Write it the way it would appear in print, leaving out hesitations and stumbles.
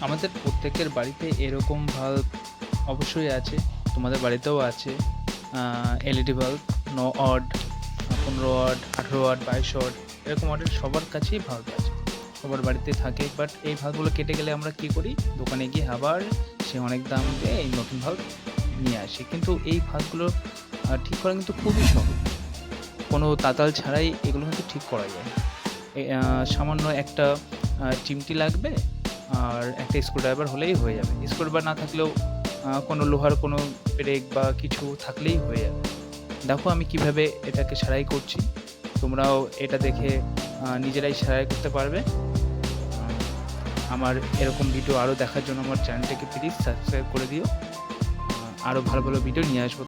আমাদের প্রত্যেকের বাড়িতে এরকম ভাল্ব অবশ্যই আছে। তোমাদের বাড়িতেও আছে। LED bulb ৯ watt, ১৫ watt, ১৮ watt, ২২ watt এরকম ওয়াটের সবার কাছেই বাল্ব আছে। সবার বাড়িতে থাকে। বাট এই বাল্বগুলো কেটে গেলে আমরা কী করি? দোকানে গিয়ে আবার সে অনেক দাম দিয়ে এই নতুন বাল্ব নিয়ে আসি। কিন্তু এই বাল্বগুলো ঠিক করা কিন্তু খুবই সহজ। কোনো তাতাল ছাড়াই এগুলো কিন্তু ঠিক করা যায়। সামান্য একটা চিমটি লাগবে আর একটা স্ক্রুড্রাইভার হলেই হয়ে যাবে। স্ক্রুড্রাইভার না থাকলেও কোনো লোহার কোনো ব্রেক বা কিছু থাকলেই হয়ে যাবে। দেখো আমি কিভাবে এটাকে সারাই করছি। তোমরাও এটা দেখে নিজেরাই সারাই করতে পারবে। আমার এরকম ভিডিও আরও দেখার জন্য আমার চ্যানেলটাকে প্লিজ সাবস্ক্রাইব করে দিও। আরও ভালো ভালো ভিডিও নিয়ে আসবো।